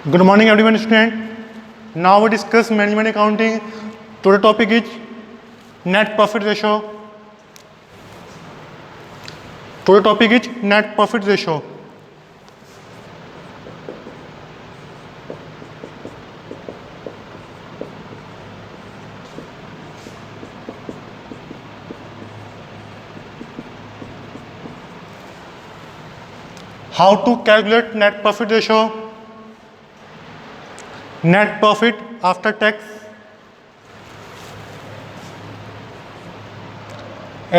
Good morning, everyone, student. Now we discuss management accounting. Today topic is net profit ratio. Today topic is net profit ratio. How to calculate net profit ratio? Net profit after tax,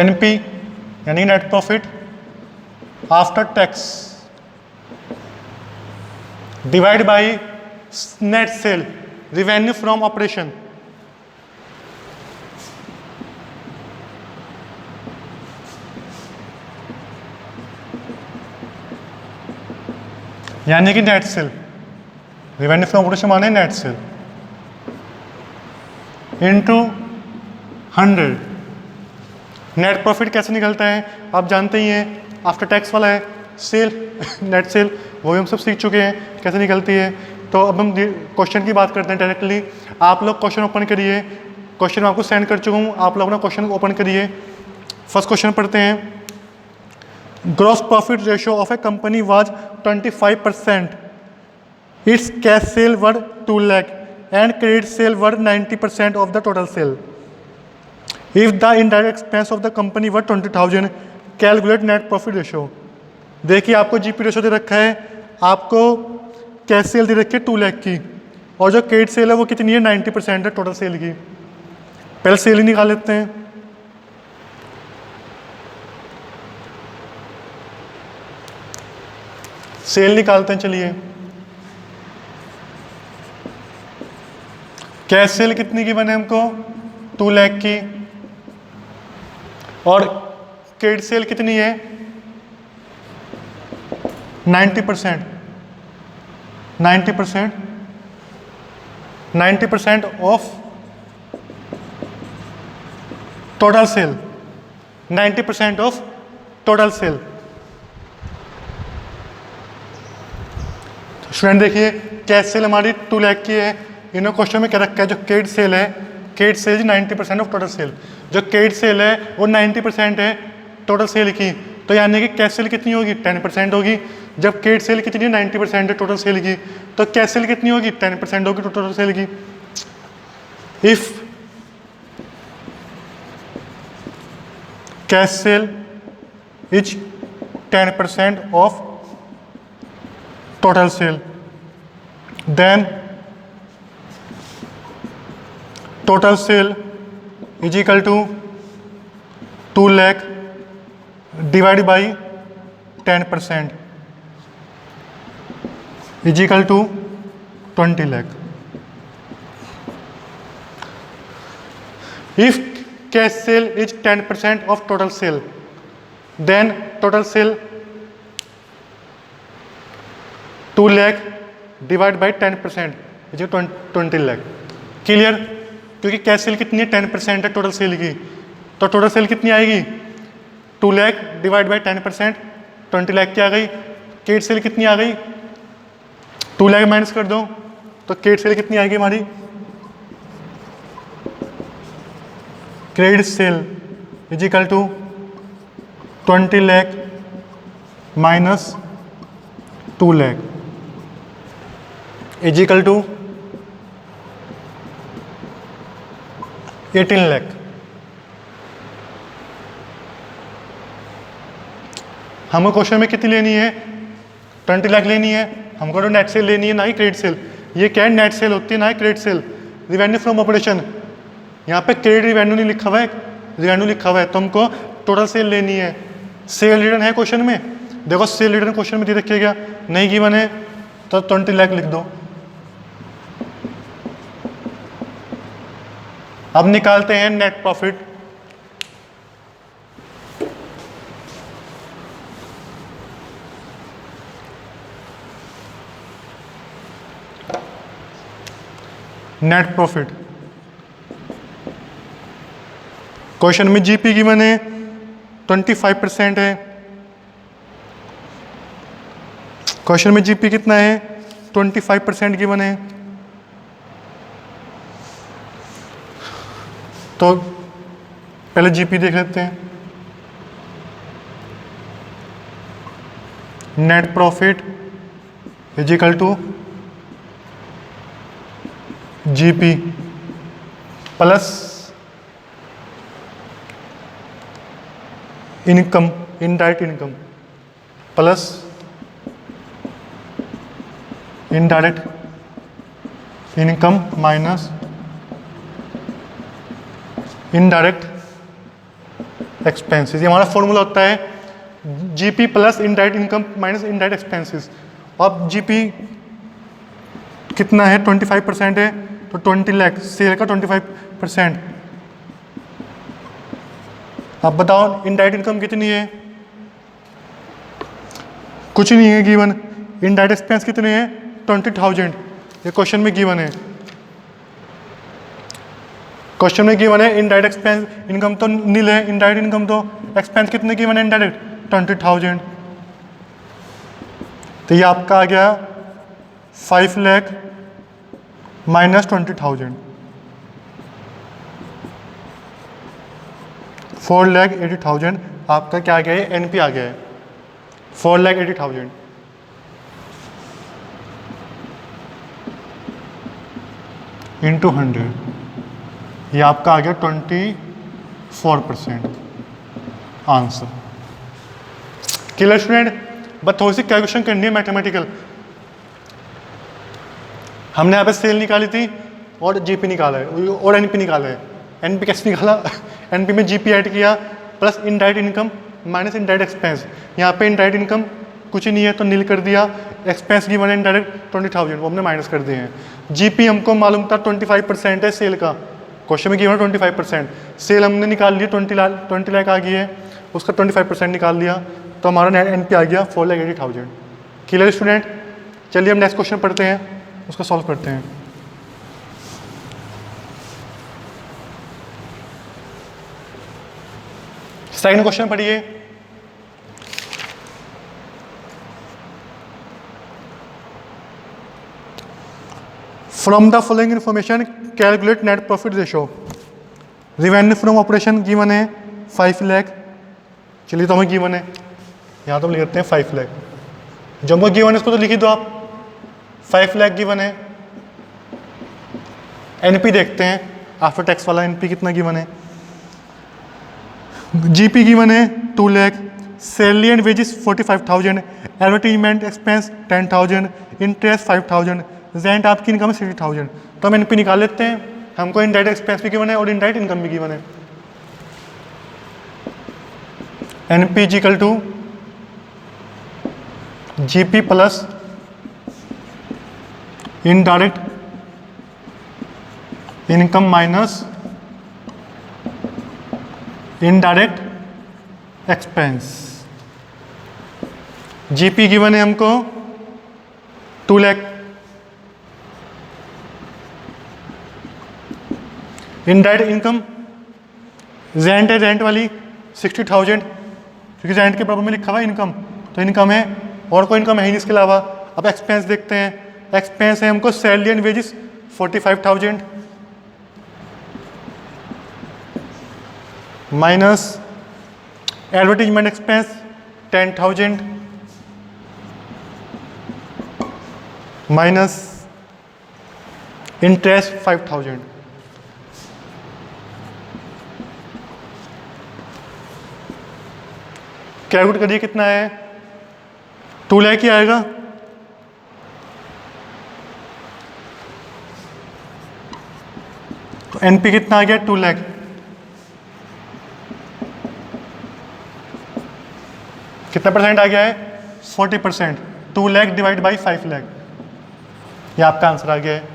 NP यानी net profit after tax divide by net sale revenue from operation. यानी कि net sale, revenue from operation माने net sale into 100। Net profit कैसे निकलता है आप जानते ही हैं, आफ्टर टैक्स वाला है। सेल नेट सेल वो भी हम सब सीख चुके हैं कैसे निकलती है। तो अब हम क्वेश्चन की बात करते हैं डायरेक्टली। आप लोग क्वेश्चन ओपन करिए, क्वेश्चन आपको सेंड कर चुका हूँ, आप लोग अपना क्वेश्चन ओपन करिए। फर्स्ट क्वेश्चन पढ़ते हैं। Gross profit ratio of A company was 25%, it's cash cell were 2 lakh and credit sale were 90% of the total sale. If the indirect expense of the company were 20,000, calculate net profit ratio। देखिए आपको GP ratio दे रखा है, आपको cash cell दे रखी है 2 लाख की, और जो क्रेडिट सेल है वो कितनी है 90% है टोटल सेल की। पहले सेल ही निकाल लेते हैं। सेल निकालते हैं, चलिए। कैश सेल कितनी की बने हमको 2 लाख की, और क्रेडिट सेल कितनी है 90%। 90% of total cell, 90% of total cell. Student देखिए कैश सेल हमारी 2 लाख की है, इन्होंने क्वेश्चन में क्या रखा है, जो क्रेडिट सेल है, credit sale 90% of total cell. जो क्रेडिट सेल है वो 90% है टोटल सेल की, तो यानी कि कैश सेल कितनी होगी 10% होगी। जब क्रेडिट सेल कितनी है 90% है टोटल सेल की, तो कैश सेल कितनी होगी 10% होगी टोटल सेल की। If cash sale is 10% of total sale, then total sale is equal to 2 lakh divide by 10% is equal to 20 lakh. If cash sale is 10% of total sale, then total sale 2 lakh divide by 10% is 20 lakh. Clear? क्योंकि cash sale कितनी है 10% है total sale की, तो total sale कितनी आएगी 2 lakh divide by 10% 20 lakh की आ गई। क्रेडिट सेल कितनी आ गई 2 लाख माइनस कर दो, तो क्रेडिट सेल कितनी आएगी हमारी, credit sale is equal to 20 lakh minus 2 lakh is equal to 18 lakh. हमको क्वेश्चन में कितनी लेनी है 20 लाख लेनी है, हमको तो नेट सेल लेनी है ना ही क्रेडिट सेल। ये क्या है नेट सेल होती है ना ही credit sale. Revenue from operation, यहाँ पे क्रेडिट रिवेन्यू नहीं लिखा हुआ है, रिवेन्यू लिखा हुआ है, तो हमको टोटल सेल लेनी है। सेल रिटर्न है क्वेश्चन में, देखो सेल रिटर्न क्वेश्चन में दे रखिएगा, नहीं की बने तो 20 लाख लिख दो। अब निकालते हैं net profit. Net profit question में जीपी की मैंने 25% है। क्वेश्चन में जीपी कितना है 25% गिवन है, तो पहले जीपी देख लेते हैं। Net profit is equal to GP plus income, indirect income plus indirect income minus indirect expenses. ये हमारा फॉर्मूला होता है GP plus indirect income minus indirect expenses. अब जीपी कितना है, 25% है, तो 20 लाख सेल का 25%। अब बताओ इनडायरेक्ट इनकम कितनी है, कुछ नहीं है गिवन। इनडायरेक्ट एक्सपेंस कितने हैं, 20,000, ये क्वेश्चन में गिवन है। क्वेश्चन में गिवन है इनडायरेक्ट एक्सपेंस, इनकम तो नील है, इनडायरेक्ट इनकम तो एक्सपेंस कितने गिवन है इनडायरेक्ट, 20,000। तो ये आपका आ गया 5 लाख माइनस 20,000, 4,80,000 आपका क्या आ गया है, एनपी आ गया है 4,80,000। इंटू 100, ये आपका आ गया 24% आंसर। Clear student? बस थोड़ी सी कैलकुलेशन करनी है मैथमेटिकल। हमने यहाँ पे सेल निकाली थी और जीपी निकाला है और एनपी निकाला है। एनपी कैसे निकाला, एनपी में जीपी ऐड किया plus indirect income minus indirect expense. यहाँ पे इनडायरेक्ट इनकम कुछ ही नहीं है तो नील कर दिया, एक्सपेंस गिवन है इनडायरेक्ट 20,000, वो हमने माइनस कर दिए हैं। जीपी हमको मालूम था 25% है सेल का, क्वेश्चन में गिवन है 25%। सेल हमने निकाल लिया 20 लाख आ गई है, उसका 25% निकाल लिया, तो हमारा नेट एनपी आ गया 4,80,000। Clear student? चलिए हम नेक्स्ट क्वेश्चन पढ़ते हैं, उसको सॉल्व करते हैं। सेकंड क्वेश्चन पढ़िए। From the following information calculate net profit ratio. Revenue from operation given है 5 लाख, चलिए तो हमें गिवन है, यहाँ तो हम लिखते हैं 5 लाख। जो हमको गिवन है इसको तो लिखी दो आप, 5 लाख गिवन है। एनपी देखते हैं, आफ्टर टैक्स वाला एनपी कितना गिवन है। जीपी गिवन है 2 lakh, salary and wages 45,000, advertisement expense 10,000, interest 5,000, rent आपकी इनकम है 60,000। तो हम एनपी निकाल लेते हैं, हमको इनडायरेक्ट एक्सपेंस भी गिवन है और इनडायरेक्ट इनकम भी गिवन है। NP equal to GP plus indirect income minus indirect expense. GP given है हमको 2 लाख, इनडायरेक्ट इनकम रेंट है, रेंट वाली 60,000, क्योंकि रेंट के प्रॉब्लम में लिखा हुआ इनकम, तो इनकम है और कोई इनकम है ही नहीं इसके अलावा। अब एक्सपेंस देखते हैं, एक्सपेंस है हमको salary and wages 45,000 minus advertisement expense 10,000 minus interest 5,000। Calculate करिए कितना है, 2 लाख ही आएगा। तो एनपी कितना आ गया, 2 लाख। कितना परसेंट आ गया है, 40%। 2 लाख डिवाइड बाई 5 लाख, ये आपका आंसर आ गया है।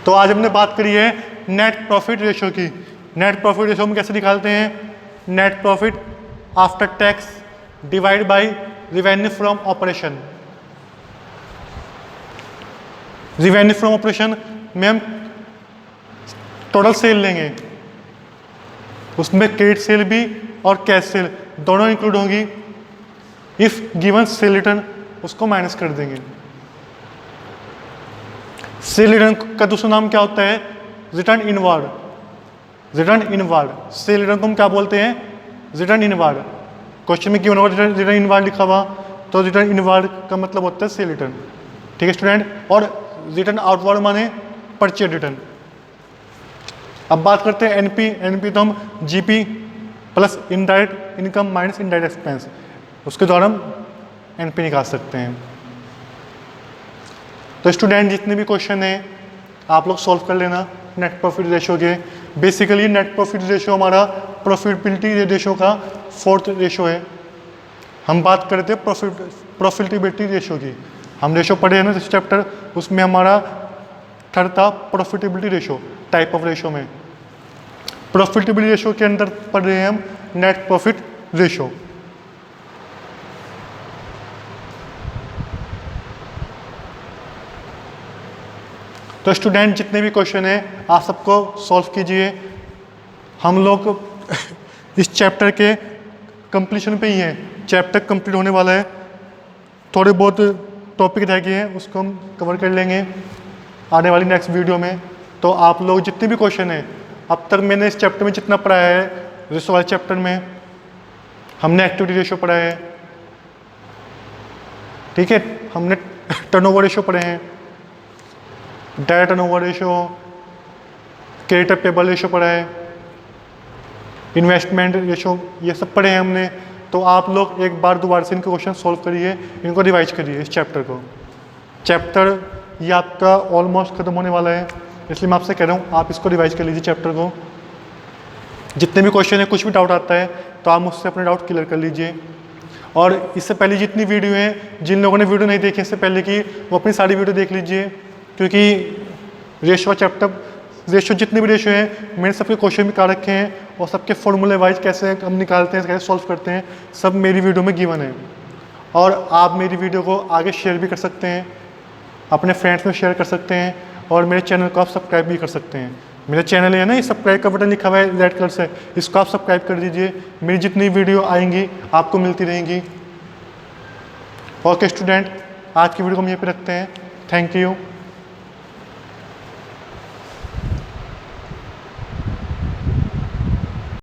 तो आज हमने बात करी है नेट प्रॉफिट रेशो की। नेट प्रॉफिट रेशो हम कैसे निकालते हैं, net profit after tax divide by revenue from operation. Revenue from operation में हम टोटल सेल लेंगे, उसमें क्रेडिट सेल भी और कैश सेल दोनों इंक्लूड होंगी। इफ गिवन सेल रिटर्न उसको माइनस कर देंगे। सेल रिटर्न का दूसरा नाम क्या होता है? Return inward. Return inward cell return को हम क्या बोलते हैं? Return inward. क्वेश्चन में गिवन होगा रिटर्न इनवर्ड लिखा हुआ, तो रिटर्न इनवर्ड का मतलब होता है सेल रिटर्न। ठीक है स्टूडेंट। और रिटर्न आउटवर्ड माने परचेज रिटर्न। अब बात करते हैं एनपी। एनपी तो हम GP plus indirect income minus indirect expense, उसके द्वारा हम एनपी निकाल सकते हैं। तो स्टूडेंट जितने भी क्वेश्चन हैं आप लोग सॉल्व कर लेना नेट प्रॉफिट रेशो के। बेसिकली नेट प्रॉफिट रेशो हमारा प्रॉफिटेबिलिटी रेशो का फोर्थ रेशो है। हम बात करते हैं प्रॉफिटेबिलिटी रेशो की। हम रेशो पढ़े हैं ना इस चैप्टर, उसमें हमारा थर्ड था profitability ratio type of ratio में। प्रॉफिटेबिलिटी रेशो के अंदर पढ़ रहे हैं हम नेट प्रॉफिट रेशो। तो स्टूडेंट जितने भी क्वेश्चन हैं आप सबको सॉल्व कीजिए। हम लोग इस चैप्टर के कंप्लीशन पे ही हैं, चैप्टर कंप्लीट होने वाला है। थोड़े बहुत टॉपिक रह गए हैं उसको हम कवर कर लेंगे आने वाली नेक्स्ट वीडियो में। तो आप लोग जितने भी क्वेश्चन हैं अब तक मैंने इस चैप्टर में जितना पढ़ाया है, रेशो वाले चैप्टर में हमने एक्टिविटी रेशो पढ़ा है, ठीक है, हमने टर्नओवर रेशो पढ़े हैं, direct turnover ratio, creditor payable ratio पढ़ा है, इन्वेस्टमेंट रेशो, ये सब पढ़े हैं हमने। तो आप लोग एक बार दोबारा से इनके क्वेश्चन सॉल्व करिए, इनको रिवाइज करिए इस चैप्टर को। चैप्टर ये आपका ऑलमोस्ट खत्म होने वाला है, इसलिए मैं आपसे कह रहा हूँ आप इसको रिवाइज कर लीजिए चैप्टर को। जितने भी क्वेश्चन है कुछ भी डाउट आता है तो आप मुझसे अपने डाउट क्लियर कर लीजिए। और इससे पहले जितनी वीडियो हैं, जिन लोगों ने वीडियो नहीं देखी इससे पहले की, वो अपनी सारी वीडियो देख लीजिए, क्योंकि रेशो चैप्टर रेशो जितने भी रेशो हैं मैंने सबके क्वेश्चन भी निकाल रखे हैं और सबके फॉर्मूले वाइज कैसे हम निकालते हैं, कैसे सॉल्व करते हैं, सब मेरी वीडियो में गिवन है। और आप मेरी वीडियो को आगे शेयर भी कर सकते हैं, अपने फ्रेंड्स में शेयर कर सकते हैं, और मेरे चैनल को आप सब्सक्राइब भी कर सकते हैं। मेरा चैनल है ना, ये सब्सक्राइब का बटन लिखा हुआ है रेड कलर से, इसको आप सब्सक्राइब कर दीजिए। मेरी जितनी वीडियो आएंगी आपको मिलती रहेंगी। ओके स्टूडेंट, आज की वीडियो को हम यहीं पे रखते हैं। Thank you.